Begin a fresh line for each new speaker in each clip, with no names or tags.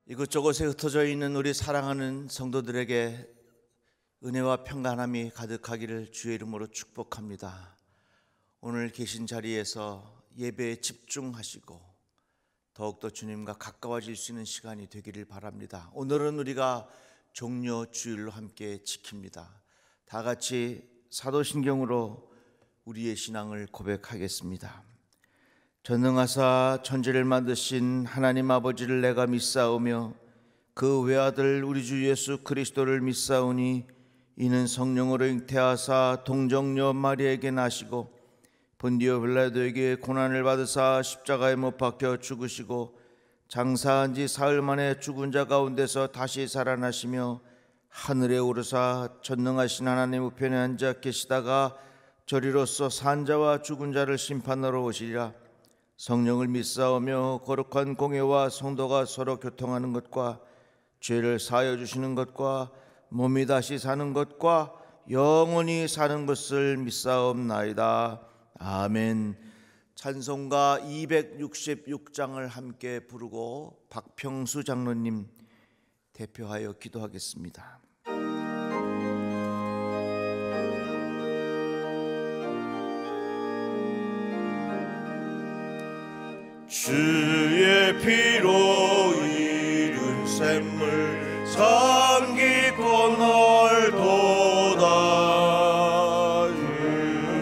이곳저곳에 흩어져 있는 우리 사랑하는 성도들에게 은혜와 평안함이 가득하기를 주의 이름으로 축복합니다. 오늘 계신 자리에서 예배에 집중하시고 더욱더 주님과 가까워질 수 있는 시간이 되기를 바랍니다. 오늘은 우리가 종려 주일로 함께 지킵니다. 다 같이 사도신경으로 우리의 신앙을 고백하겠습니다. 전능하사 천지를 만드신 하나님 아버지를 내가 믿사오며 그 외아들 우리 주 예수 그리스도를 믿사오니 이는 성령으로 잉태하사 동정녀 마리아에게 나시고 본디오 빌라도에게 고난을 받으사 십자가에 못 박혀 죽으시고 장사한 지 사흘 만에 죽은 자 가운데서 다시 살아나시며 하늘에 오르사 전능하신 하나님 우편에 앉아 계시다가 저리로서 산 자와 죽은 자를 심판하러 오시리라. 성령을 믿사오며 거룩한 공예와 성도가 서로 교통하는 것과 죄를 사하여 주시는 것과 몸이 다시 사는 것과 영원히 사는 것을 믿사옵나이다. 아멘. 찬송가 266장을 함께 부르고 박평수 장로님 대표하여 기도하겠습니다.
주의 피로 이룬 샘물 산 깊고 넓도다.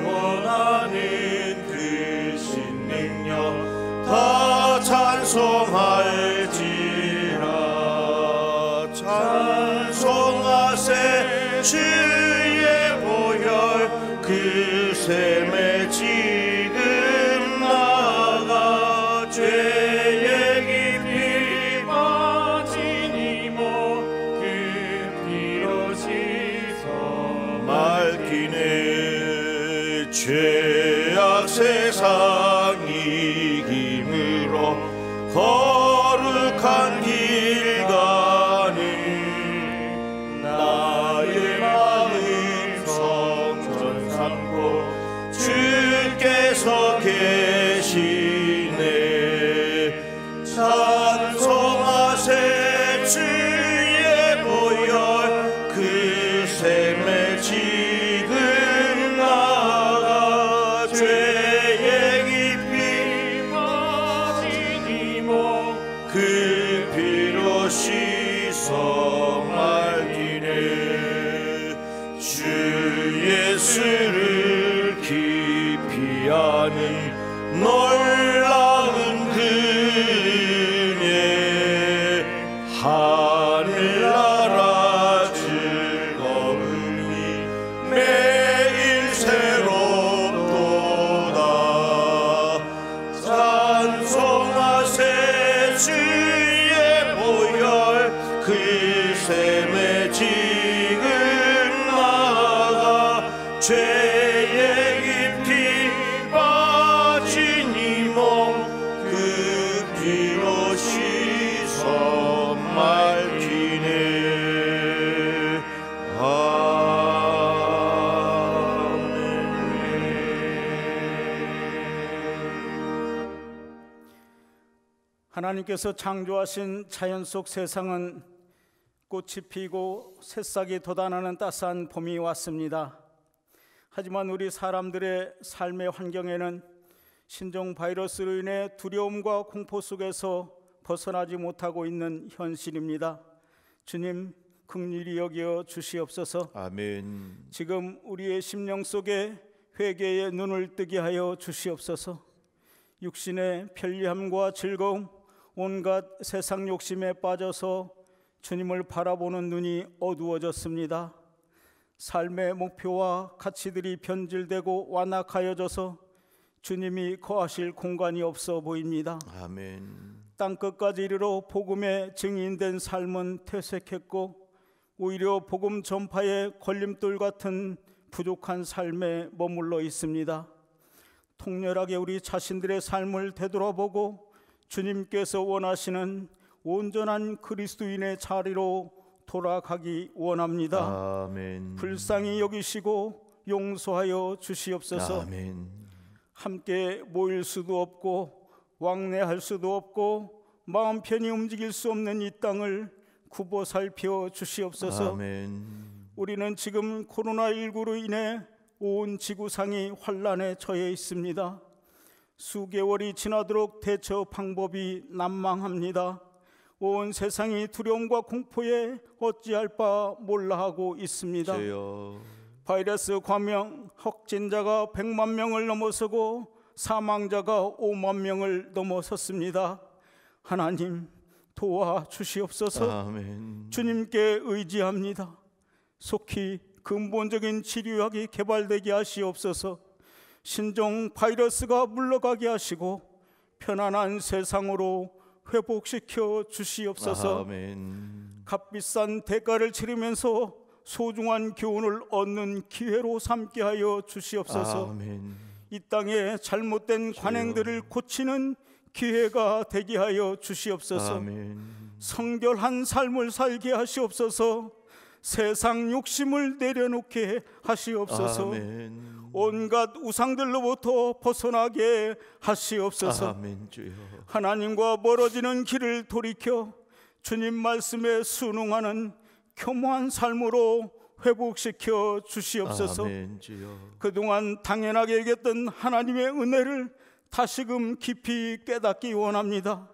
영원하는 그 신능력 다 찬송할지라. 찬송하세 주의 보혈 그 샘에 지금 나가 죄의 깊이 빠진 이모 그 피로 씻어 맑기네. 죄악 세상 이김으로 거룩한 길 가는 나의 마음 성전 삼고 주께서 계시네. 찬송하세 주의 보혈 그 샘에 지금 나가 죄의 깊이 빠진 이모 그 피로 씻어 맑기네. 주 예수를 깊이 아는 놀라운 그네 하늘나라 즐거움이 매일 새롭도다. 찬송하세 주의 보혈 그 샘에 지금 나가 죄의 깊이 빠진 이몸 그 피로 씻어 맑기네. 아멘.
하나님께서 창조하신 자연 속 세상은 꽃이 피고 새싹이 돋아나는 따스한 봄이 왔습니다. 하지만 우리 사람들의 삶의 환경에는 신종 바이러스로 인해 두려움과 공포 속에서 벗어나지 못하고 있는 현실입니다. 주님 긍휼히 여겨 주시옵소서.
아멘.
지금 우리의 심령 속에 회개의 눈을 뜨게 하여 주시옵소서. 육신의 편리함과 즐거움, 온갖 세상 욕심에 빠져서 주님을 바라보는 눈이 어두워졌습니다. 삶의 목표와 가치들이 변질되고 완악하여져서 주님이 거하실 공간이 없어 보입니다.
아멘.
땅끝까지 이르러 복음의 증인된 삶은 퇴색했고 오히려 복음 전파의 걸림돌 같은 부족한 삶에 머물러 있습니다. 통렬하게 우리 자신들의 삶을 되돌아보고 주님께서 원하시는 온전한 그리스도인의 자리로 돌아가기 원합니다.
아멘.
불쌍히 여기시고 용서하여 주시옵소서.
아멘.
함께 모일 수도 없고 왕래할 수도 없고 마음 편히 움직일 수 없는 이 땅을 굽어 살펴 주시옵소서.
아멘.
우리는 지금 코로나19로 인해 온 지구상이 환란에 처해 있습니다. 수개월이 지나도록 대처 방법이 난망합니다. 온 세상이 두려움과 공포에 어찌할 바 몰라 하고 있습니다.
주여.
바이러스 감염 확진자가 100만 명을 넘어서고 사망자가 5만 명을 넘어섰습니다. 하나님 도와 주시옵소서.
아멘.
주님께 의지합니다. 속히 근본적인 치료약이 개발되게 하시옵소서. 신종 바이러스가 물러가게 하시고 편안한 세상으로 회복시켜 주시옵소서.
아멘.
값비싼 대가를 치르면서 소중한 교훈을 얻는 기회로 삼게 하여 주시옵소서.
아멘.
이 땅의 잘못된 관행들을 고치는 기회가 되게 하여 주시옵소서.
아멘.
성결한 삶을 살게 하시옵소서. 세상 욕심을 내려놓게 하시옵소서.
아멘.
온갖 우상들로부터 벗어나게 하시옵소서.
아멘. 주여.
하나님과 멀어지는 길을 돌이켜 주님 말씀에 순응하는 겸허한 삶으로 회복시켜 주시옵소서.
아멘. 주여.
그동안 당연하게 여겼던 하나님의 은혜를 다시금 깊이 깨닫기 원합니다.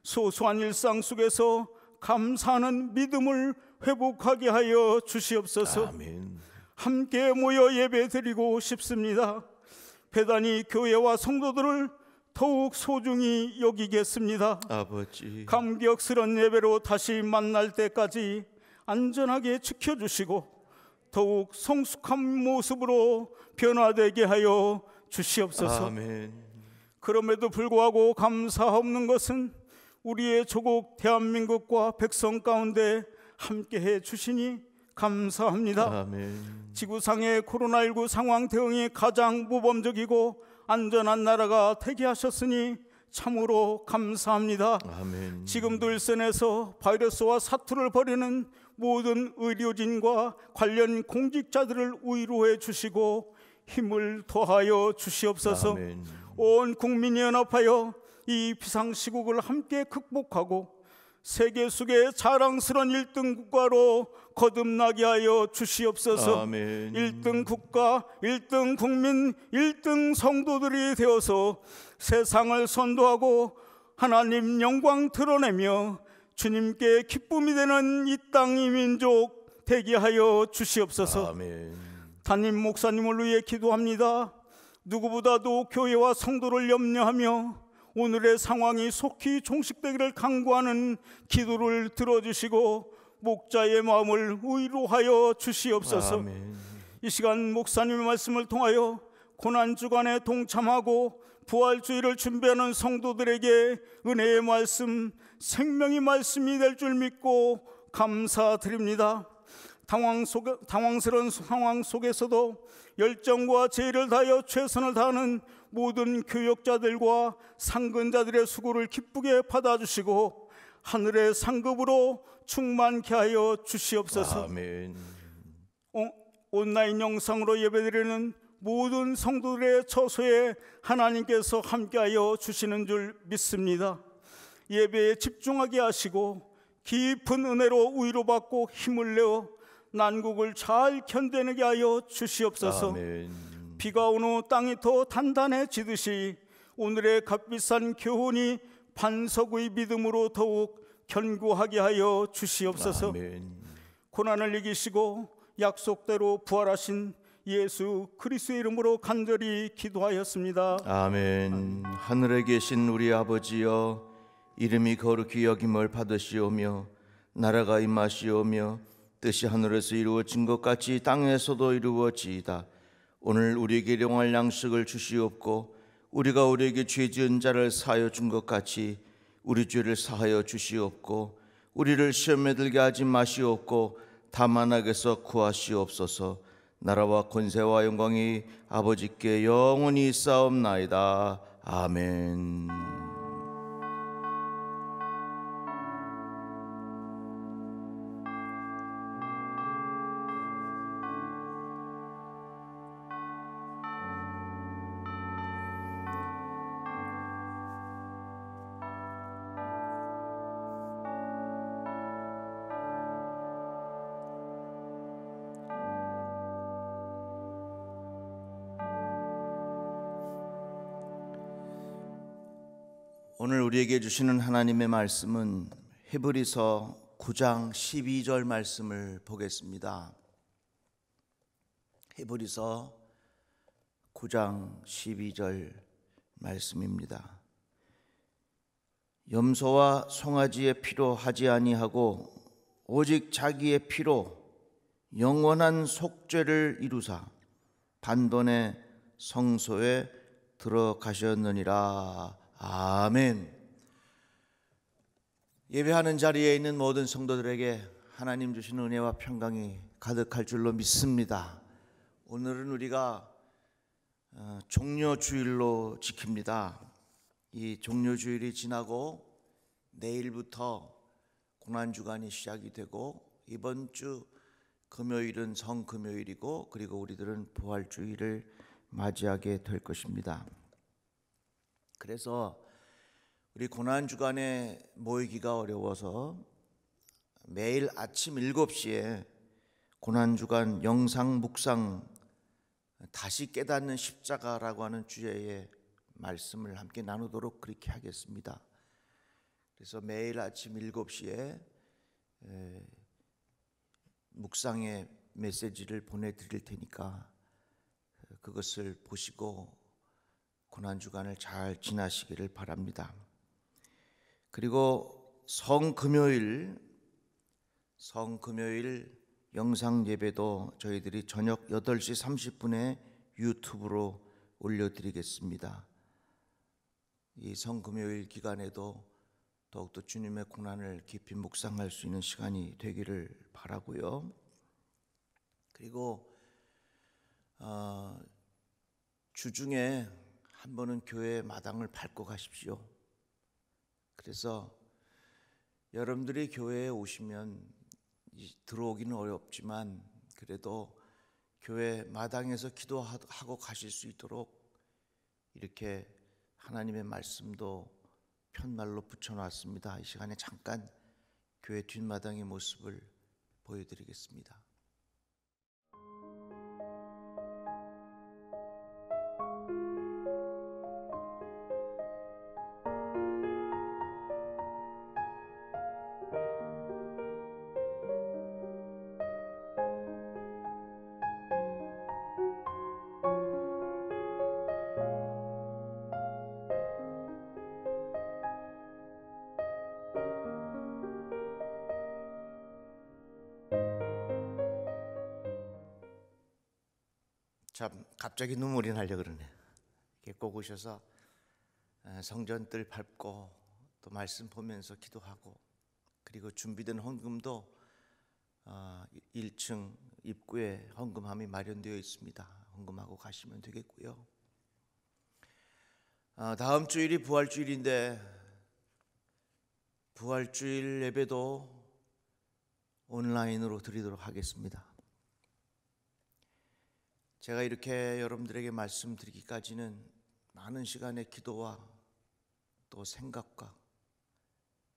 소소한 일상 속에서 감사하는 믿음을 회복하게 하여 주시옵소서.
아멘.
함께 모여 예배드리고 싶습니다. 배단이 교회와 성도들을 더욱 소중히 여기겠습니다.
아버지.
감격스런 예배로 다시 만날 때까지 안전하게 지켜주시고 더욱 성숙한 모습으로 변화되게 하여 주시옵소서.
아멘.
그럼에도 불구하고 감사 없는 것은 우리의 조국 대한민국과 백성 가운데 함께해 주시니 감사합니다.
아멘.
지구상의 코로나19 상황 대응이 가장 모범적이고 안전한 나라가 되게 하셨으니 참으로 감사합니다.
아멘.
지금도 일선에서 바이러스와 사투를 벌이는 모든 의료진과 관련 공직자들을 위로해 주시고 힘을 더하여 주시옵소서.
아멘.
온 국민이 연합하여 이 비상시국을 함께 극복하고 세계 속의 자랑스러운 1등 국가로 거듭나게 하여 주시옵소서.
아멘.
1등 국가, 1등 국민, 1등 성도들이 되어서 세상을 선도하고 하나님 영광 드러내며 주님께 기쁨이 되는 이 땅 이 민족 되게 하여 주시옵소서.
아멘.
담임 목사님을 위해 기도합니다. 누구보다도 교회와 성도를 염려하며 오늘의 상황이 속히 종식되기를 간구하는 기도를 들어주시고 목자의 마음을 위로하여 주시옵소서.
아멘.
이 시간 목사님의 말씀을 통하여 고난주간에 동참하고 부활주의를 준비하는 성도들에게 은혜의 말씀, 생명의 말씀이 될 줄 믿고 감사드립니다. 당황스러운 상황 속에서도 열정과 제의를 다하여 최선을 다하는 모든 교역자들과 상근자들의 수고를 기쁘게 받아주시고 하늘의 상급으로 충만케 하여 주시옵소서.
아멘.
온라인 영상으로 예배드리는 모든 성도들의 처소에 하나님께서 함께하여 주시는 줄 믿습니다. 예배에 집중하게 하시고 깊은 은혜로 위로받고 힘을 내어 난국을 잘 견뎌내게 하여 주시옵소서.
아멘.
비가 온 후 땅이 더 단단해지듯이 오늘의 값비싼 교훈이 반석의 믿음으로 더욱 견고하게 하여 주시옵소서.
아멘.
고난을 이기시고 약속대로 부활하신 예수 그리스도의 이름으로 간절히 기도하였습니다.
아멘. 하늘에 계신 우리 아버지여, 이름이 거룩히 여김을 받으시오며 나라가 임하시오며 뜻이 하늘에서 이루어진 것 같이 땅에서도 이루어지이다. 오늘 우리에게 일용할 양식을 주시옵고 우리가 우리에게 죄 지은 자를 사하여 준 것 같이 우리 죄를 사하여 주시옵고 우리를 시험에 들게 하지 마시옵고 다만 악에서 구하시옵소서. 나라와 권세와 영광이 아버지께 영원히 있사옵나이다. 아멘. 오늘 우리에게 주시는 하나님의 말씀은 히브리서 9장 12절 말씀을 보겠습니다. 히브리서 9장 12절 말씀입니다. 염소와 송아지의 피로 하지 아니하고 오직 자기의 피로 영원한 속죄를 이루사 반번에 성소에 들어가셨느니라. 아멘. 예배하는 자리에 있는 모든 성도들에게 하나님 주신 은혜와 평강이 가득할 줄로 믿습니다. 오늘은 우리가 종려주일로 지킵니다. 이 종려주일이 지나고 내일부터 고난주간이 시작이 되고 이번 주 금요일은 성금요일이고 그리고 우리들은 부활주일을 맞이하게 될 것입니다. 그래서 우리 고난주간에 모이기가 어려워서 매일 아침 7시에 고난주간 영상 묵상 다시 깨닫는 십자가라고 하는 주제의 말씀을 함께 나누도록 그렇게 하겠습니다. 그래서 매일 아침 7시에 묵상의 메시지를 보내드릴 테니까 그것을 보시고 고난주간을 잘 지나시기를 바랍니다. 그리고 성금요일 영상 예배도 저희들이 저녁 8시 30분에 유튜브로 올려드리겠습니다. 이 성금요일 기간에도 더욱더 주님의 고난을 깊이 묵상할 수 있는 시간이 되기를 바라고요. 그리고 주중에 한 번은 교회 마당을 밟고 가십시오. 그래서 여러분들이 교회에 오시면 들어오기는 어렵지만 그래도 교회 마당에서 기도하고 가실 수 있도록 이렇게 하나님의 말씀도 편말로 붙여놨습니다. 이 시간에 잠깐 교회 뒷마당의 모습을 보여드리겠습니다. 참 갑자기 눈물이 나려 그러네. 이렇게 꼭 오셔서 성전들 밟고 또 말씀 보면서 기도하고 그리고 준비된 헌금도 1층 입구에 헌금함이 마련되어 있습니다. 헌금하고 가시면 되겠고요. 다음 주일이 부활주일인데 부활주일 예배도 온라인으로 드리도록 하겠습니다. 제가 이렇게 여러분들에게 말씀드리기까지는 많은 시간의 기도와 또 생각과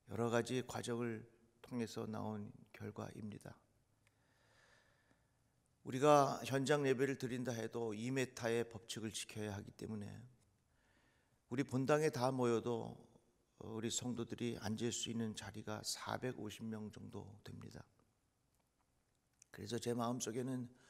여러 가지 과정을 통해서 나온 결과입니다. 우리가 현장 예배를 드린다 해도 2m의 법칙을 지켜야 하기 때문에 우리 본당에 다 모여도 우리 성도들이 앉을 수 있는 자리가 450명 정도 됩니다. 그래서 제 마음속에는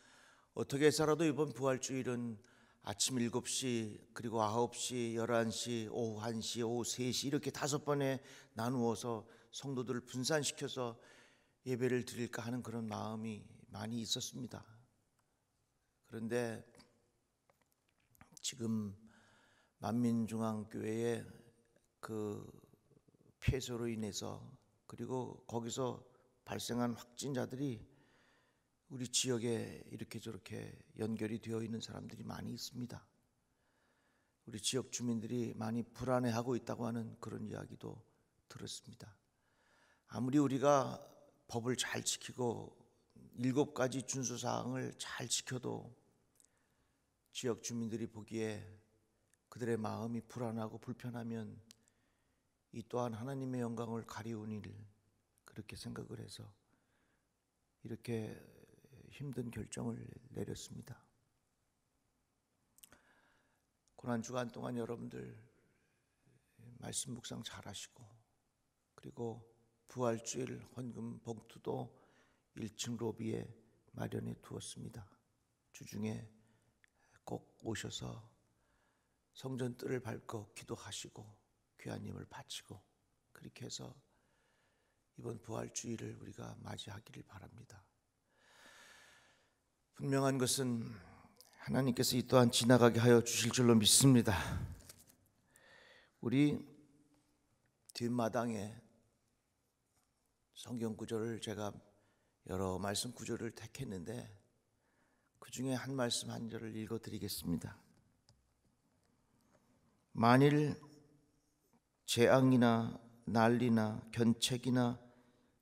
어떻게 해서라도 이번 부활주일은 아침 7시 그리고 9시, 11시, 오후 1시, 오후 3시 이렇게 5번에 나누어서 성도들을 분산시켜서 예배를 드릴까 하는 그런 마음이 많이 있었습니다. 그런데 지금 만민중앙교회의 그 폐쇄로 인해서 그리고 거기서 발생한 확진자들이 우리 지역에 이렇게 저렇게 연결이 되어 있는 사람들이 많이 있습니다. 우리 지역 주민들이 많이 불안해하고 있다고 하는 그런 이야기도 들었습니다. 아무리 우리가 법을 잘 지키고 7가지 준수사항을 잘 지켜도 지역 주민들이 보기에 그들의 마음이 불안하고 불편하면 이 또한 하나님의 영광을 가리운 일 그렇게 생각을 해서 이렇게 힘든 결정을 내렸습니다. 고난주간 동안 여러분들 말씀 묵상 잘하시고, 그리고 부활주일 헌금 봉투도 1층 로비에 마련해 두었습니다. 주중에 꼭 오셔서 성전 뜰을 밟고 기도하시고 귀한 힘을 바치고, 그렇게 해서 이번 부활주일을 우리가 맞이하기를 바랍니다. 분명한 것은 하나님께서 이 또한 지나가게 하여 주실 줄로 믿습니다. 우리 뒷마당에 성경 구절을 제가 여러 말씀 구절을 택했는데 그 중에 한 말씀 한 절을 읽어드리겠습니다. 만일 재앙이나 난리나 견책이나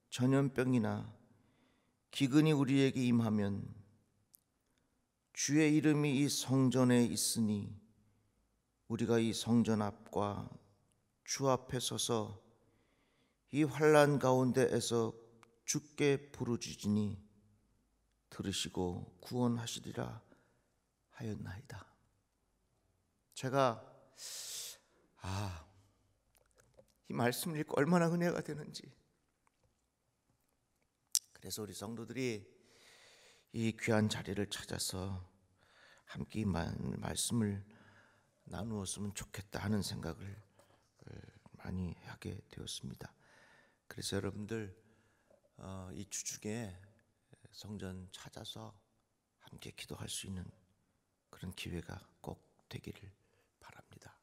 전염병이나 기근이 우리에게 임하면 주의 이름이 이 성전에 있으니 우리가 이 성전 앞과 주 앞에 서서 이 환난 가운데에서 주께 부르짖으니 들으시고 구원하시리라 하였나이다. 제가 이 말씀을 읽고 얼마나 은혜가 되는지, 그래서 우리 성도들이 이 귀한 자리를 찾아서 함께 말씀을 나누었으면 좋겠다 하는 생각을 많이 하게 되었습니다. 그래서 여러분들 이 주중에 성전 찾아서 함께 기도할 수 있는 그런 기회가 꼭 되기를 바랍니다.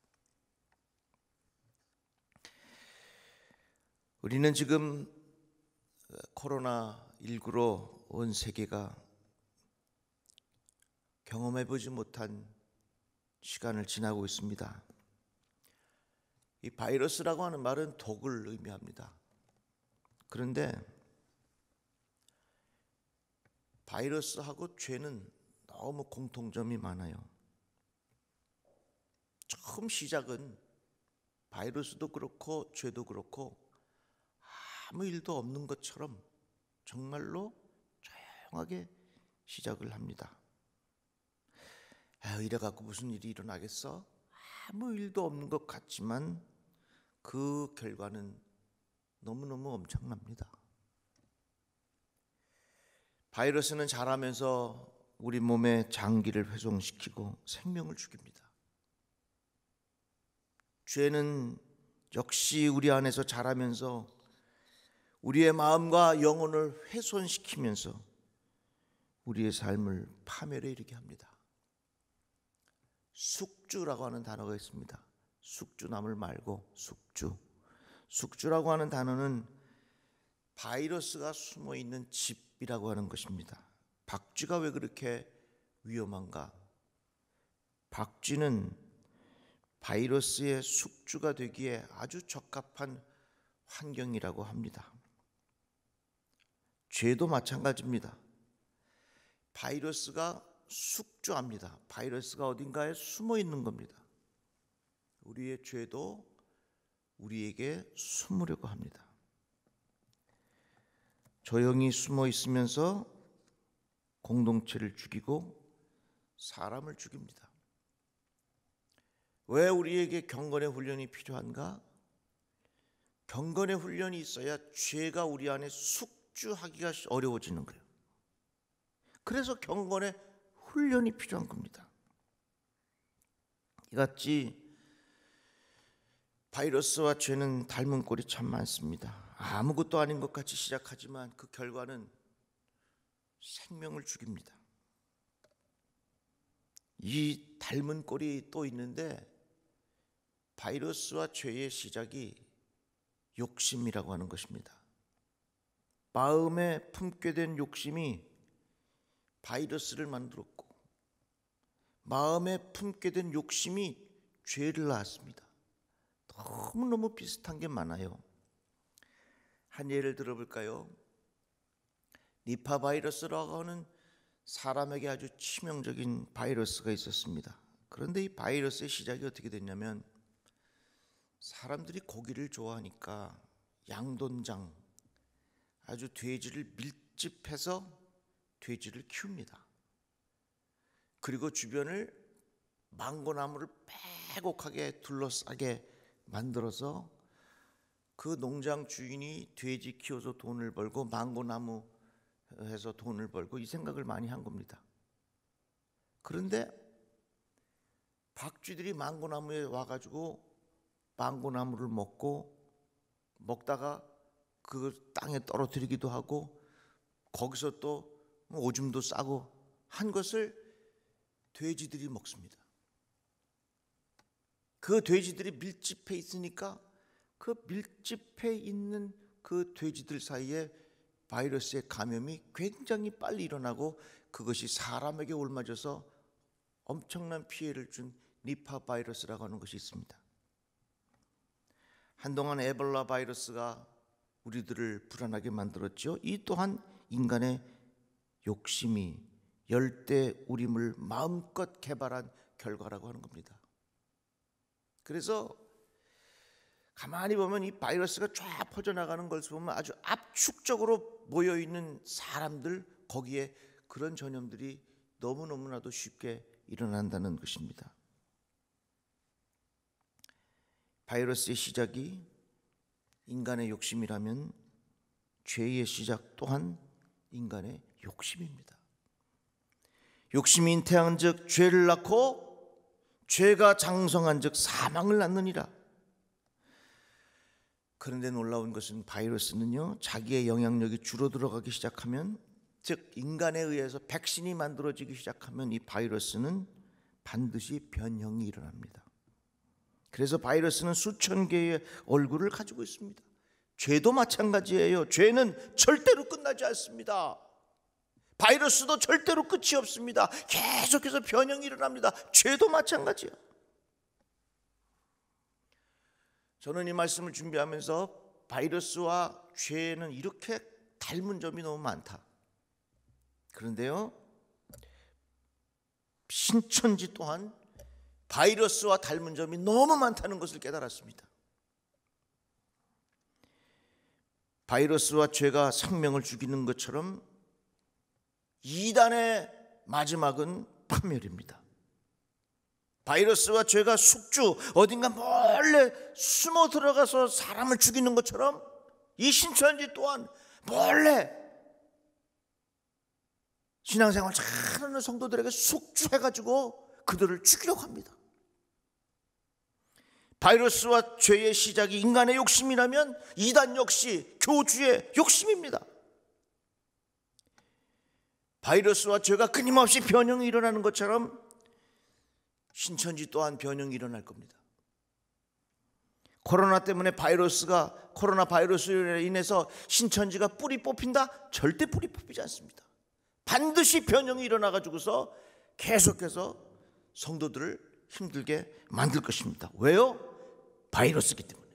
우리는 지금 코로나19로 온 세계가 경험해보지 못한 시간을 지나고 있습니다. 이 바이러스라고 하는 말은 독을 의미합니다. 그런데 바이러스하고 죄는 너무 공통점이 많아요. 처음 시작은 바이러스도 그렇고 죄도 그렇고 아무 일도 없는 것처럼 정말로 조용하게 시작을 합니다. 이래 갖고 무슨 일이 일어나겠어? 아무 일도 없는 것 같지만 그 결과는 너무너무 엄청납니다. 바이러스는 자라면서 우리 몸의 장기를 훼손시키고 생명을 죽입니다. 죄는 역시 우리 안에서 자라면서 우리의 마음과 영혼을 훼손시키면서 우리의 삶을 파멸에 이르게 합니다. 숙주라고 하는 단어가 있습니다. 숙주나물 말고 숙주라고 하는 단어는 바이러스가 숨어있는 집이라고 하는 것입니다. 박쥐가 왜 그렇게 위험한가? 박쥐는 바이러스의 숙주가 되기에 아주 적합한 환경이라고 합니다. 죄도 마찬가지입니다. 바이러스가 숙주합니다. 바이러스가 어딘가에 숨어 있는 겁니다. 우리의 죄도 우리에게 숨으려고 합니다. 조용히 숨어 있으면서 공동체를 죽이고 사람을 죽입니다. 왜 우리에게 경건의 훈련이 필요한가? 경건의 훈련이 있어야 죄가 우리 안에 숙주하기가 어려워지는 거예요. 그래서 경건의 훈련이 필요한 겁니다. 이같이 바이러스와 죄는 닮은 꼴이 참 많습니다. 아무것도 아닌 것 같이 시작하지만 그 결과는 생명을 죽입니다. 이 닮은 꼴이 또 있는데 바이러스와 죄의 시작이 욕심이라고 하는 것입니다. 마음에 품게 된 욕심이 바이러스를 만들었고 마음에 품게 된 욕심이 죄를 낳았습니다. 너무너무 비슷한 게 많아요. 한 예를 들어볼까요? 니파 바이러스라고 하는 사람에게 아주 치명적인 바이러스가 있었습니다. 그런데 이 바이러스의 시작이 어떻게 됐냐면 사람들이 고기를 좋아하니까 양돈장, 아주 돼지를 밀집해서 돼지를 키웁니다. 그리고 주변을 망고나무를 빼곡하게 둘러싸게 만들어서 그 농장 주인이 돼지 키워서 돈을 벌고 망고나무 해서 돈을 벌고 이 생각을 많이 한 겁니다. 그런데 박쥐들이 망고나무에 와가지고 망고나무를 먹다가 그 땅에 떨어뜨리기도 하고 거기서 또 오줌도 싸고 한 것을 돼지들이 먹습니다. 그 돼지들이 밀집해 있으니까 그 밀집해 있는 그 돼지들 사이에 바이러스의 감염이 굉장히 빨리 일어나고 그것이 사람에게 옮아져서 엄청난 피해를 준 니파 바이러스라고 하는 것이 있습니다. 한동안 에볼라 바이러스가 우리들을 불안하게 만들었죠. 이 또한 인간의 욕심이 열대우림을 마음껏 개발한 결과라고 하는 겁니다. 그래서 가만히 보면 이 바이러스가 쫙 퍼져나가는 것을 보면 아주 압축적으로 모여있는 사람들, 거기에 그런 전염들이 너무너무나도 쉽게 일어난다는 것입니다. 바이러스의 시작이 인간의 욕심이라면 죄의 시작 또한 인간의 욕심입니다. 욕심이 잉태한즉 죄를 낳고 죄가 장성한즉 사망을 낳느니라. 그런데 놀라운 것은 바이러스는요, 자기의 영향력이 줄어들어가기 시작하면, 즉 인간에 의해서 백신이 만들어지기 시작하면 이 바이러스는 반드시 변형이 일어납니다. 그래서 바이러스는 수천 개의 얼굴을 가지고 있습니다. 죄도 마찬가지예요. 죄는 절대로 끝나지 않습니다. 바이러스도 절대로 끝이 없습니다. 계속해서 변형이 일어납니다. 죄도 마찬가지예요. 저는 이 말씀을 준비하면서 바이러스와 죄는 이렇게 닮은 점이 너무 많다. 그런데요, 신천지 또한 바이러스와 닮은 점이 너무 많다는 것을 깨달았습니다. 바이러스와 죄가 생명을 죽이는 것처럼 이단의 마지막은 파멸입니다. 바이러스와 죄가 숙주, 어딘가 몰래 숨어 들어가서 사람을 죽이는 것처럼 이 신천지 또한 몰래 신앙생활 잘하는 성도들에게 숙주해가지고 그들을 죽이려고 합니다. 바이러스와 죄의 시작이 인간의 욕심이라면 이단 역시 교주의 욕심입니다. 바이러스와 죄가 끊임없이 변형이 일어나는 것처럼 신천지 또한 변형이 일어날 겁니다. 코로나 바이러스로 인해서 신천지가 뿌리 뽑힌다? 절대 뿌리 뽑히지 않습니다. 반드시 변형이 일어나가지고서 계속해서 성도들을 힘들게 만들 것입니다. 왜요? 바이러스이기 때문에.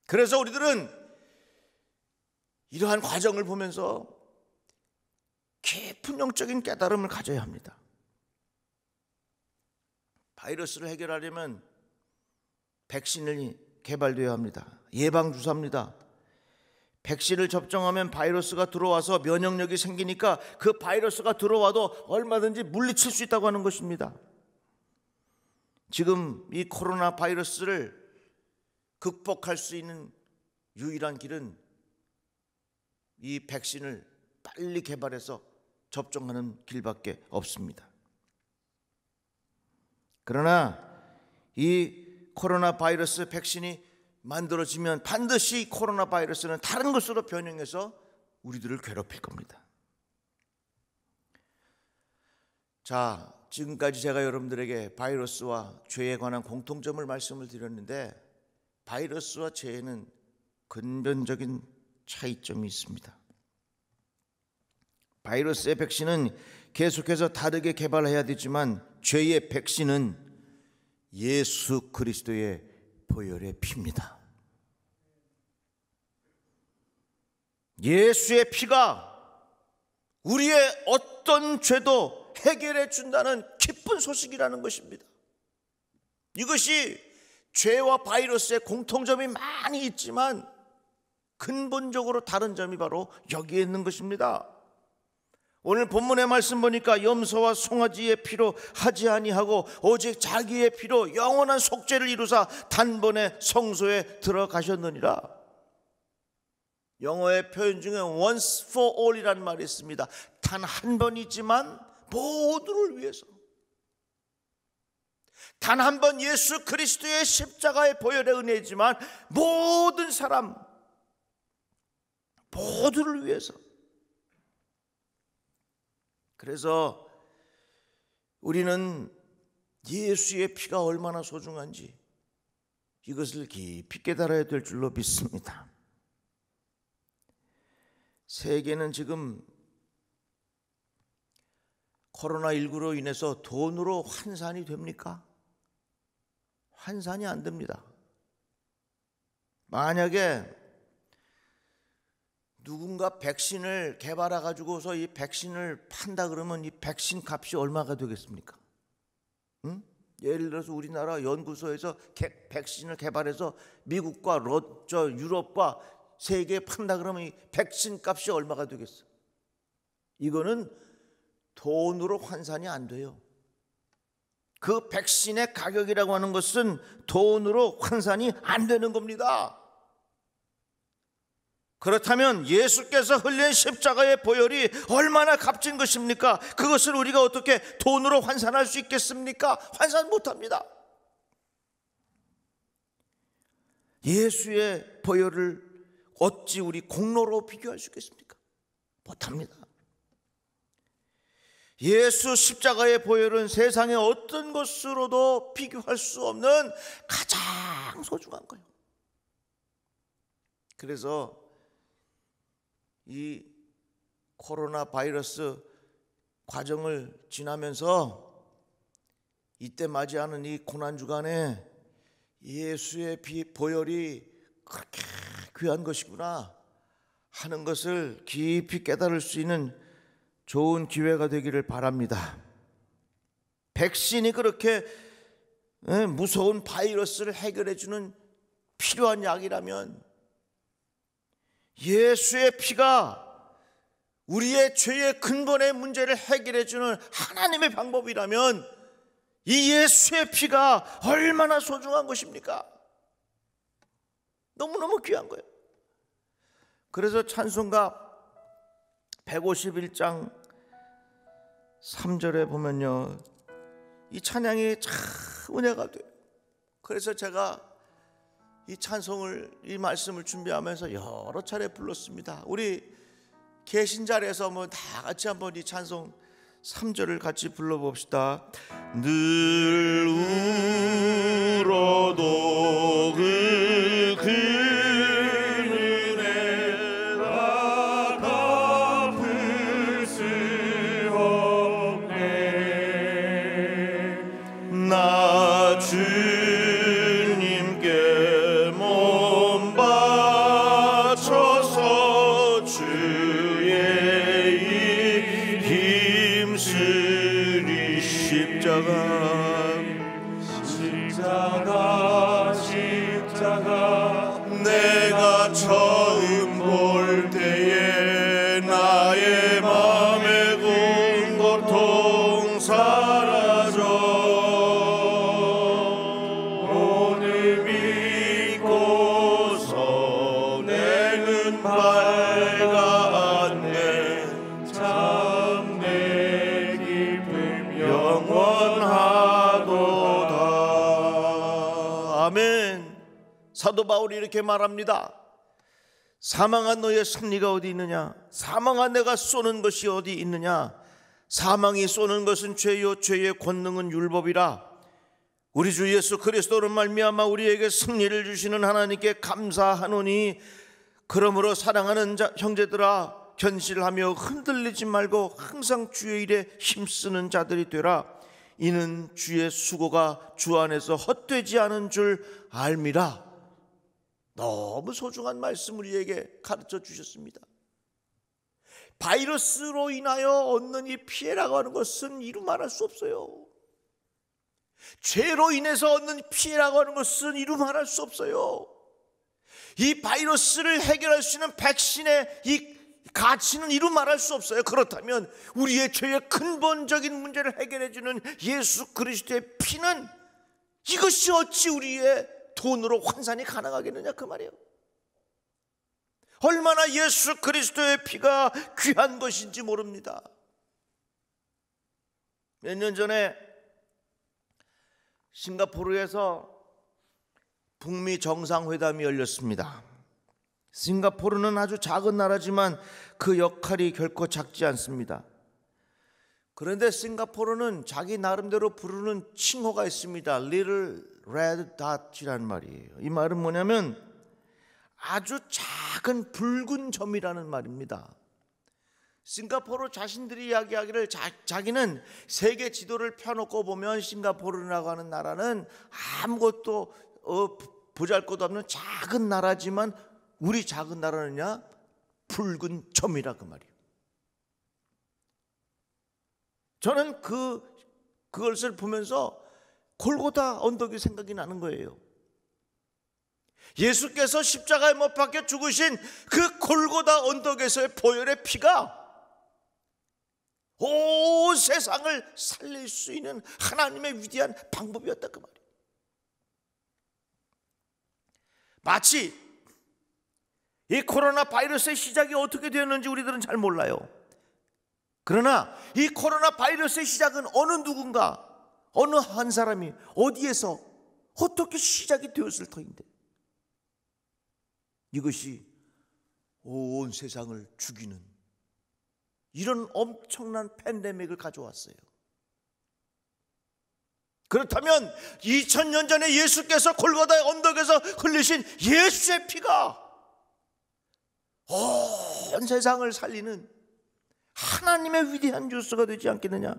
그래서 우리들은 이러한 과정을 보면서 깊은 영적인 깨달음을 가져야 합니다. 바이러스를 해결하려면 백신이 개발되어야 합니다. 예방주사입니다. 백신을 접종하면 바이러스가 들어와서 면역력이 생기니까 그 바이러스가 들어와도 얼마든지 물리칠 수 있다고 하는 것입니다. 지금 이 코로나 바이러스를 극복할 수 있는 유일한 길은 이 백신을 빨리 개발해서 접종하는 길밖에 없습니다. 그러나 이 코로나 바이러스 백신이 만들어지면 반드시 코로나 바이러스는 다른 것으로 변형해서 우리들을 괴롭힐 겁니다. 자, 지금까지 제가 여러분들에게 바이러스와 죄에 관한 공통점을 말씀을 드렸는데 바이러스와 죄에는 근본적인 차이점이 있습니다. 바이러스의 백신은 계속해서 다르게 개발해야 되지만 죄의 백신은 예수 그리스도의 보혈의 피입니다. 예수의 피가 우리의 어떤 죄도 해결해 준다는 기쁜 소식이라는 것입니다. 이것이 죄와 바이러스의 공통점이 많이 있지만 근본적으로 다른 점이 바로 여기에 있는 것입니다. 오늘 본문의 말씀 보니까 염소와 송아지의 피로 하지 아니하고 오직 자기의 피로 영원한 속죄를 이루사 단번에 성소에 들어가셨느니라. 영어의 표현 중에 once for all이라는 말이 있습니다. 단 한 번이지만 모두를 위해서, 단 한 번 예수 그리스도의 십자가의 보혈의 은혜이지만 모든 사람 모두를 위해서. 그래서 우리는 예수의 피가 얼마나 소중한지 이것을 깊이 깨달아야 될 줄로 믿습니다. 세계는 지금 코로나19로 인해서 돈으로 환산이 됩니까? 환산이 안 됩니다. 만약에 누군가 백신을 개발해 가지고서 이 백신을 판다 그러면 이 백신 값이 얼마가 되겠습니까? 응? 예를 들어서 우리나라 연구소에서 백신을 개발해서 미국과 유럽과 세계에 판다 그러면 이 백신 값이 얼마가 되겠어? 이거는 돈으로 환산이 안 돼요. 그 백신의 가격이라고 하는 것은 돈으로 환산이 안 되는 겁니다. 그렇다면 예수께서 흘린 십자가의 보혈이 얼마나 값진 것입니까? 그것을 우리가 어떻게 돈으로 환산할 수 있겠습니까? 환산 못합니다. 예수의 보혈을 어찌 우리 공로로 비교할 수 있겠습니까? 못합니다. 예수 십자가의 보혈은 세상의 어떤 것으로도 비교할 수 없는 가장 소중한 거예요. 그래서 이 코로나 바이러스 과정을 지나면서 이때 맞이하는 이 고난주간에 예수의 보혈이 그렇게 귀한 것이구나 하는 것을 깊이 깨달을 수 있는 좋은 기회가 되기를 바랍니다. 백신이 그렇게 무서운 바이러스를 해결해 주는 필요한 약이라면 예수의 피가 우리의 죄의 근본의 문제를 해결해 주는 하나님의 방법이라면 이 예수의 피가 얼마나 소중한 것입니까? 너무너무 귀한 거예요. 그래서 찬송가 151장 3절에 보면요, 이 찬양이 참 은혜가 돼요. 그래서 제가 이 찬송을, 이 말씀을 준비하면서 여러 차례 불렀습니다. 우리 계신 자리에서 다 같이 한번 이 찬송 3절을 같이 불러봅시다.
늘 울어도 그 은혜 다 갚을 수 없네. 나 주님께 몸 바쳐서 주의 일 힘쓰리. 십자가 내가 처음 볼 때에 나의 맘의 군 고통 사라져. 오늘 믿고서 내는 밝았네. 참 내 기쁨 영원하도다.
아멘. 사도 바울이 이렇게 말합니다. 사망한 너의 승리가 어디 있느냐? 사망한 내가 쏘는 것이 어디 있느냐? 사망이 쏘는 것은 죄요, 죄의 권능은 율법이라. 우리 주 예수 그리스도로 말미암아 우리에게 승리를 주시는 하나님께 감사하노니, 그러므로 사랑하는 형제들아, 견실하며 흔들리지 말고 항상 주의 일에 힘쓰는 자들이 되라. 이는 주의 수고가 주 안에서 헛되지 않은 줄 알미라. 너무 소중한 말씀 우리에게 가르쳐 주셨습니다. 바이러스로 인하여 얻는 이 피해라고 하는 것은 이루 말할 수 없어요. 죄로 인해서 얻는 피해라고 하는 것은 이루 말할 수 없어요. 이 바이러스를 해결할 수 있는 백신의 이 가치는 이루 말할 수 없어요. 그렇다면 우리의 죄의 근본적인 문제를 해결해 주는 예수 그리스도의 피는 이것이 어찌 우리의 돈으로 환산이 가능하겠느냐 그 말이에요. 얼마나 예수 그리스도의 피가 귀한 것인지 모릅니다. 몇 년 전에 싱가포르에서 북미 정상회담이 열렸습니다. 싱가포르는 아주 작은 나라지만 그 역할이 결코 작지 않습니다. 그런데 싱가포르는 자기 나름대로 부르는 칭호가 있습니다. Little Red Dot이라는 말이에요. 이 말은 뭐냐면 아주 작은 붉은 점이라는 말입니다. 싱가포르 자신들이 이야기하기를 자기는 세계 지도를 펴놓고 보면 싱가포르라고 하는 나라는 아무것도 보잘것없는 작은 나라지만 우리 작은 나라는야 붉은 점이라 그 말이에요. 저는 그것을 보면서 골고다 언덕이 생각이 나는 거예요. 예수께서 십자가에 못 박혀 죽으신 그 골고다 언덕에서의 보혈의 피가 온 세상을 살릴 수 있는 하나님의 위대한 방법이었다 그 말이에요. 마치 이 코로나 바이러스의 시작이 어떻게 되었는지 우리들은 잘 몰라요. 그러나 이 코로나 바이러스의 시작은 어느 누군가, 어느 한 사람이 어디에서 어떻게 시작이 되었을 터인데 이것이 온 세상을 죽이는 이런 엄청난 팬데믹을 가져왔어요. 그렇다면 2000년 전에 예수께서 골고다의 언덕에서 흘리신 예수의 피가 온 세상을 살리는 하나님의 위대한 뉴스가 되지 않겠느냐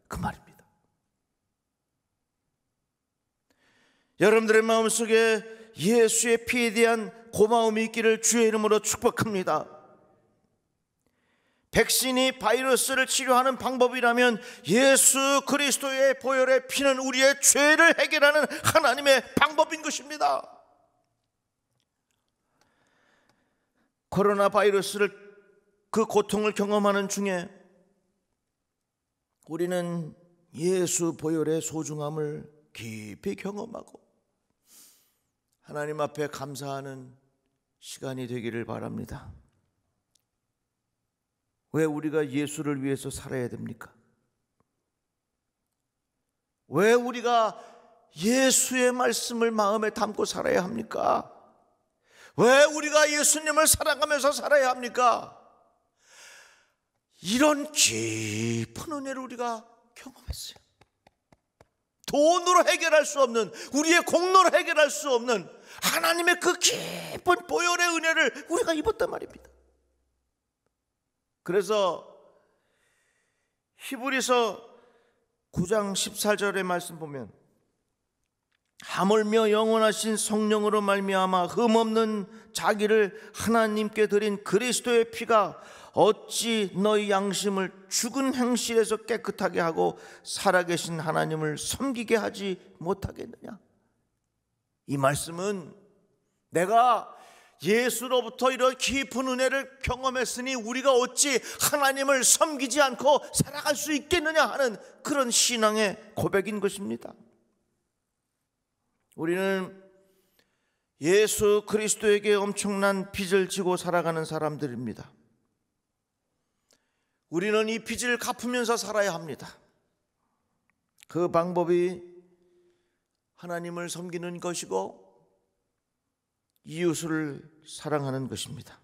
그 말입니다. 여러분들의 마음속에 예수의 피에 대한 고마움이 있기를 주의 이름으로 축복합니다. 백신이 바이러스를 치료하는 방법이라면 예수 그리스도의 보혈의 피는 우리의 죄를 해결하는 하나님의 방법인 것입니다. 코로나 바이러스를 그 고통을 경험하는 중에 우리는 예수 보혈의 소중함을 깊이 경험하고 하나님 앞에 감사하는 시간이 되기를 바랍니다. 왜 우리가 예수를 위해서 살아야 됩니까? 왜 우리가 예수의 말씀을 마음에 담고 살아야 합니까? 왜 우리가 예수님을 사랑하면서 살아야 합니까? 이런 깊은 은혜를 우리가 경험했어요. 돈으로 해결할 수 없는, 우리의 공로로 해결할 수 없는 하나님의 그 깊은 보혈의 은혜를 우리가 입었단 말입니다. 그래서 히브리서 9장 14절의 말씀 보면 하물며 영원하신 성령으로 말미암아 흠없는 자기를 하나님께 드린 그리스도의 피가 어찌 너희 양심을 죽은 행실에서 깨끗하게 하고 살아계신 하나님을 섬기게 하지 못하겠느냐. 이 말씀은 내가 예수로부터 이런 깊은 은혜를 경험했으니 우리가 어찌 하나님을 섬기지 않고 살아갈 수 있겠느냐 하는 그런 신앙의 고백인 것입니다. 우리는 예수 그리스도에게 엄청난 빚을 지고 살아가는 사람들입니다. 우리는 이 빚을 갚으면서 살아야 합니다. 그 방법이 하나님을 섬기는 것이고 이웃을 사랑하는 것입니다.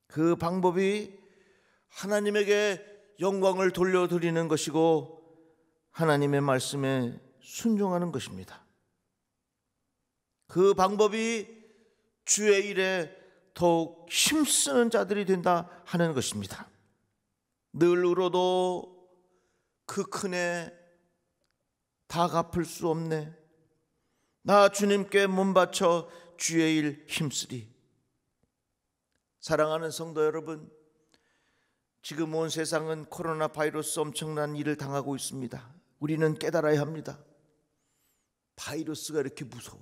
그 방법이 하나님에게 영광을 돌려드리는 것이고 하나님의 말씀에 순종하는 것입니다. 그 방법이 주의 일에 더욱 힘쓰는 자들이 된다 하는 것입니다. 늘 울어도 그 큰 애 다 갚을 수 없네. 나 주님께 몸 바쳐 주의 일 힘쓰리. 사랑하는 성도 여러분, 지금 온 세상은 코로나 바이러스 엄청난 일을 당하고 있습니다. 우리는 깨달아야 합니다. 바이러스가 이렇게 무서워.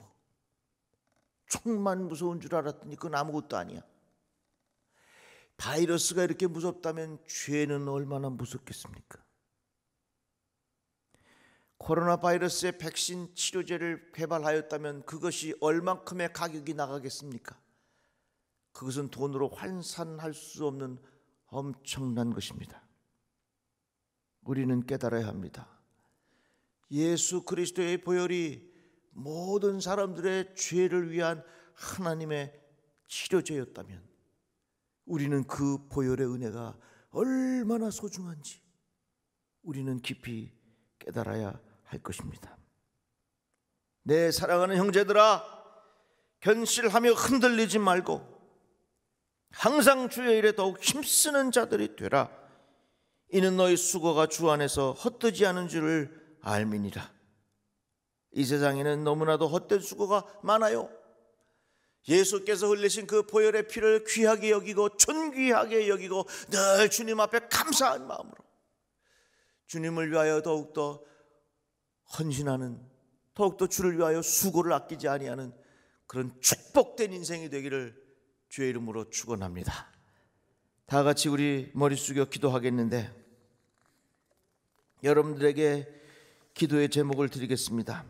총만 무서운 줄 알았더니 그건 아무것도 아니야. 바이러스가 이렇게 무섭다면 죄는 얼마나 무섭겠습니까? 코로나 바이러스의 백신 치료제를 개발하였다면 그것이 얼만큼의 가격이 나가겠습니까? 그것은 돈으로 환산할 수 없는 엄청난 것입니다. 우리는 깨달아야 합니다. 예수 그리스도의 보혈이 모든 사람들의 죄를 위한 하나님의 치료제였다면 우리는 그 보혈의 은혜가 얼마나 소중한지 우리는 깊이 깨달아야 할 것입니다. 내 사랑하는 형제들아, 견실하며 흔들리지 말고 항상 주의 일에 더욱 힘쓰는 자들이 되라. 이는 너희 수고가 주 안에서 헛되지 않은 줄을 알미니라. 이 세상에는 너무나도 헛된 수고가 많아요. 예수께서 흘리신 그 보혈의 피를 귀하게 여기고 존귀하게 여기고 늘 주님 앞에 감사한 마음으로 주님을 위하여 더욱더 헌신하는, 더욱더 주를 위하여 수고를 아끼지 아니하는 그런 축복된 인생이 되기를 주의 이름으로 축원합니다. 다 같이 우리 머리 숙여 기도하겠는데 여러분들에게 기도의 제목을 드리겠습니다.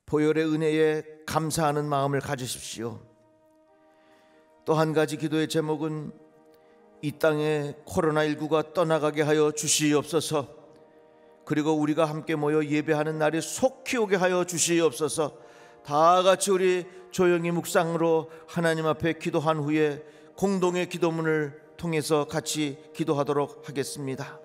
보혈의 은혜에 감사하는 마음을 가지십시오. 또 한 가지 기도의 제목은 이 땅에 코로나19가 떠나가게 하여 주시옵소서. 그리고 우리가 함께 모여 예배하는 날이 속히 오게 하여 주시옵소서. 다 같이 우리 조용히 묵상으로 하나님 앞에 기도한 후에 공동의 기도문을 통해서 같이 기도하도록 하겠습니다.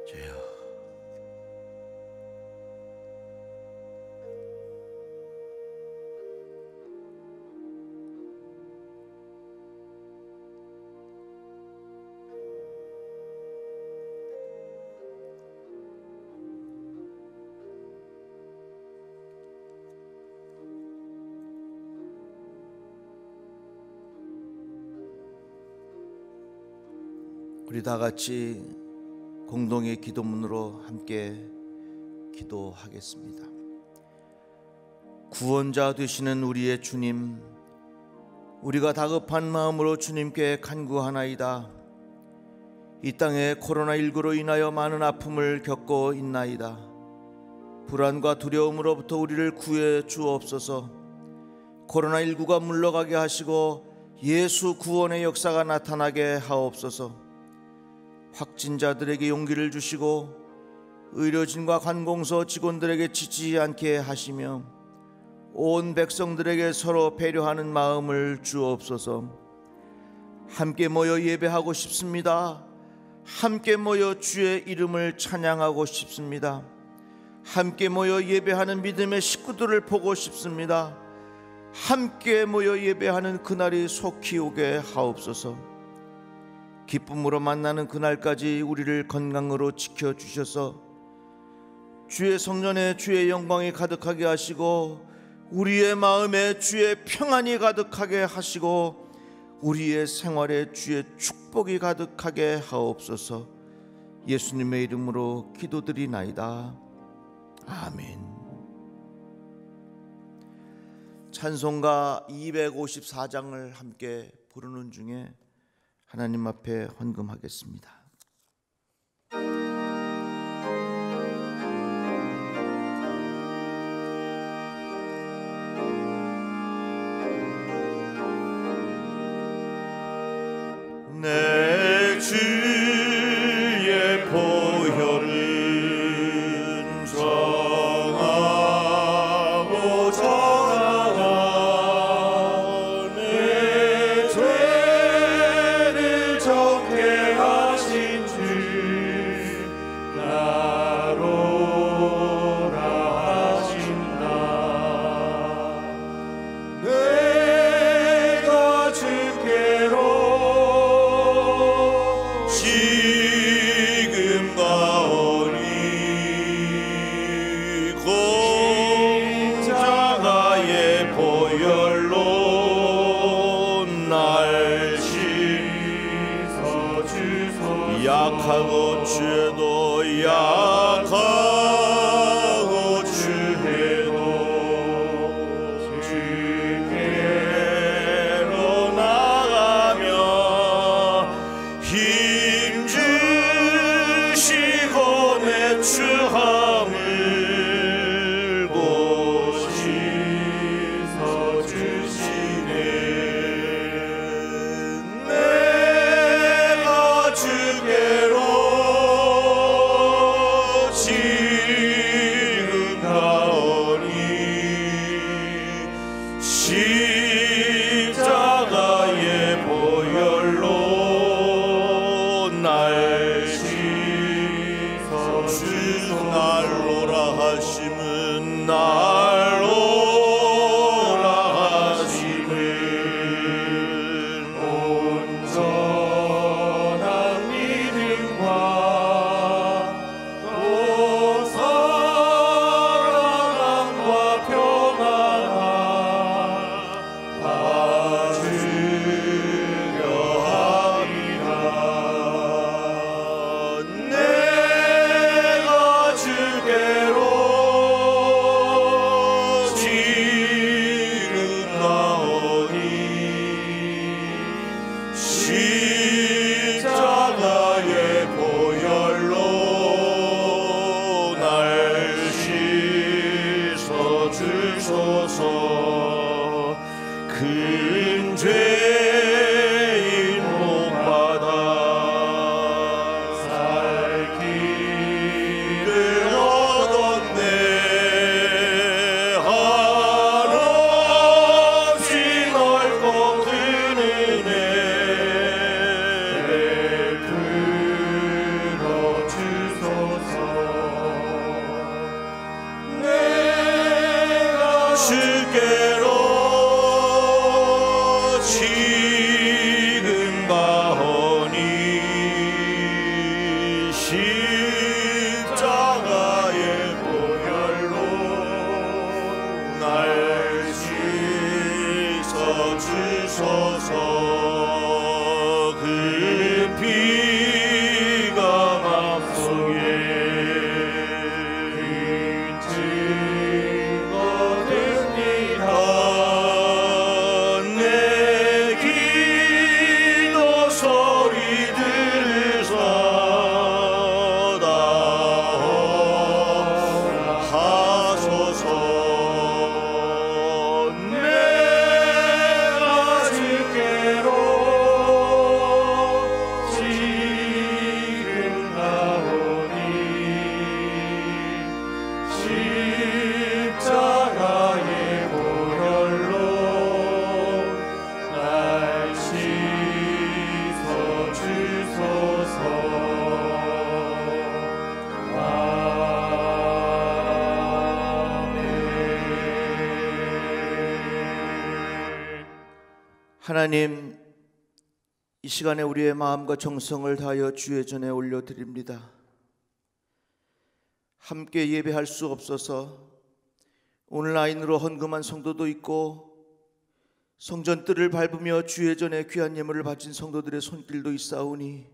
주여, 우리 다 같이 공동의 기도문으로 함께 기도하겠습니다. 구원자 되시는 우리의 주님, 우리가 다급한 마음으로 주님께 간구하나이다. 이 땅에 코로나19로 인하여 많은 아픔을 겪고 있나이다. 불안과 두려움으로부터 우리를 구해 주옵소서. 코로나19가 물러가게 하시고 예수 구원의 역사가 나타나게 하옵소서. 확진자들에게 용기를 주시고 의료진과 관공서 직원들에게 지치지 않게 하시며 온 백성들에게 서로 배려하는 마음을 주옵소서. 함께 모여 예배하고 싶습니다. 함께 모여 주의 이름을 찬양하고 싶습니다. 함께 모여 예배하는 믿음의 식구들을 보고 싶습니다. 함께 모여 예배하는 그날이 속히 오게 하옵소서. 기쁨으로 만나는 그날까지 우리를 건강으로 지켜주셔서 주의 성전에 주의 영광이 가득하게 하시고 우리의 마음에 주의 평안이 가득하게 하시고 우리의 생활에 주의 축복이 가득하게 하옵소서. 예수님의 이름으로 기도드리나이다. 아멘. 찬송가 254장을 함께 부르는 중에 하나님 앞에 헌금하겠습니다.
내 주의 보혈은 정하고 정하나 내 죄를 정케 하시 약하고 죄도 약하고 죄도 주께로 나가며 힘 주시고 내 추함을 고시서 주시네. 내가 주께로 지금 가오니 십자가의 보혈로 날 씻어 주소. 날로라 하심은 날로라 하심은 온전한 믿음과 또 사랑과 평안함 받으려 함이라. 내가 주께로 지금 가오니 십자가의 보혈로 날 씻어 주소서. 큰 죄인 목마다 살 길을 얻었네. 한없이 넓고 큰 은혜 베풀어 주소서. 내가 주께로 지금 가오니 십자가의 보혈로 날 씻어 주소서. 그 피가 맘속에 증거됩니다. 내 기도 소리 들으사 하소서. 내가 주께로 지금 가오니 십자가의 보혈로 날 씻어 주소서.
하나님, 이 시간에 우리의 마음과 정성을 다하여 주의 전에 올려드립니다. 함께 예배할 수 없어서 온라인으로 헌금한 성도도 있고 성전 뜰을 밟으며 주의 전에 귀한 예물을 바친 성도들의 손길도 있사오니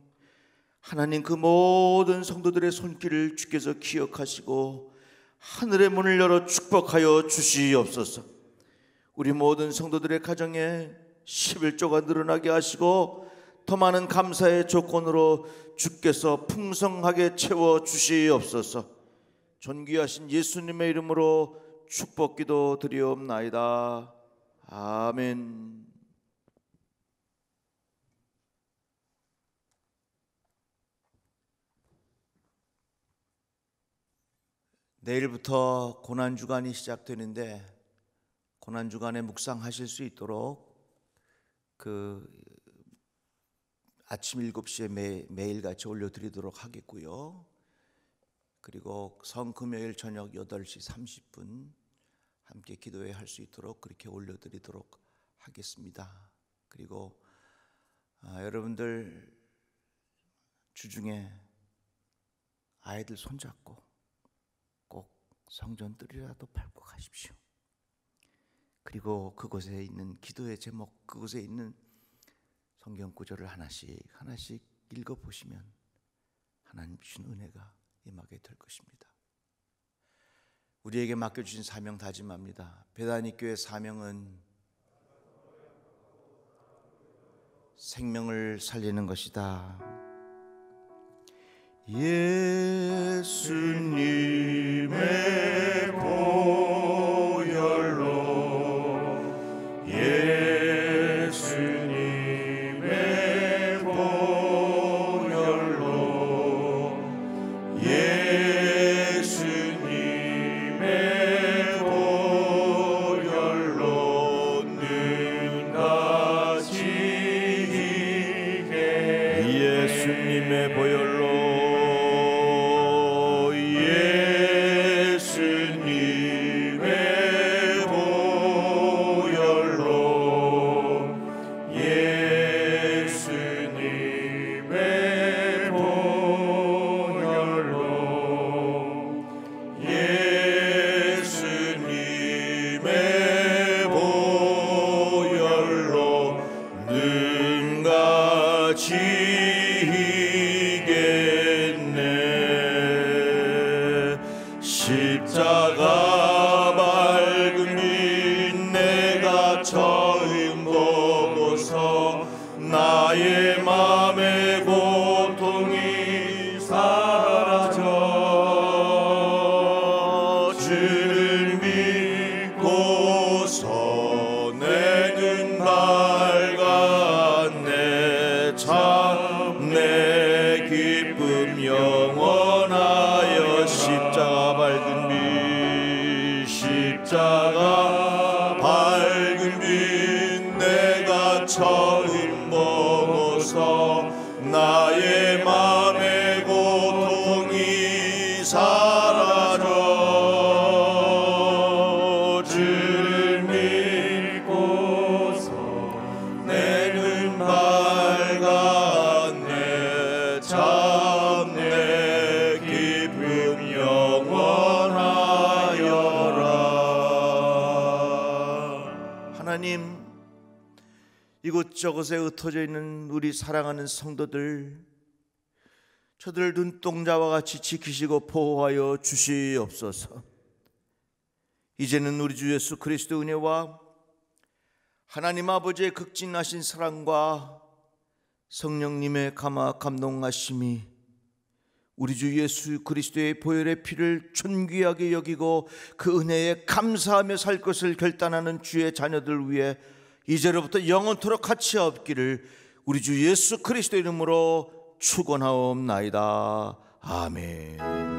하나님, 그 모든 성도들의 손길을 주께서 기억하시고 하늘의 문을 열어 축복하여 주시옵소서. 우리 모든 성도들의 가정에 11조가 늘어나게 하시고 더 많은 감사의 조건으로 주께서 풍성하게 채워 주시옵소서. 존귀하신 예수님의 이름으로 축복기도 드리옵나이다. 아멘. 내일부터 고난주간이 시작되는데 고난주간에 묵상하실 수 있도록 아침 7시에 매일같이 올려드리도록 하겠고요. 그리고 성금요일 저녁 8시 30분 함께 기도회 할 수 있도록 그렇게 올려드리도록 하겠습니다. 그리고 여러분들 주중에 아이들 손잡고 꼭 성전 뜰이라도 밟고 가십시오. 그리고 그곳에 있는 기도의 제목, 그곳에 있는 성경 구절을 하나씩 읽어보시면 하나님 주신 은혜가 임하게 될 것입니다. 우리에게 맡겨주신 사명 다짐합니다. 베다니 교회 사명은 생명을 살리는 것이다. 예수님의 보혈로 예수님의 보혈로 예수님의 보혈로 능가지게 예수님의 보혈로 십자가 밝은 빛 내가 처음 보고서 나의 맘의 고통이 사라져 주를 믿고서 내는 밝았네 참 내 기쁨 영원하여 십자가 밝은 빛 십자가 밝은 빛 내가 처음 보고서 나의 맘의 고통이 사라져 주를 믿고서 내는 밝았네 참 내 기쁨 영원하여라. 하나님, 이곳저곳에 흩어져 있는 우리 사랑하는 성도들, 저들을 눈동자와 같이 지키시고 보호하여 주시옵소서. 이제는 우리 주 예수 그리스도 은혜와 하나님 아버지의 극진하신 사랑과 성령님의 감동하심이 우리 주 예수 그리스도의 보혈의 피를 존귀하게 여기고 그 은혜에 감사하며 살 것을 결단하는 주의 자녀들 위해 이제로부터 영원토록 같이 없기를 우리 주 예수 그리스도 이름으로 축원하옵나이다. 아멘.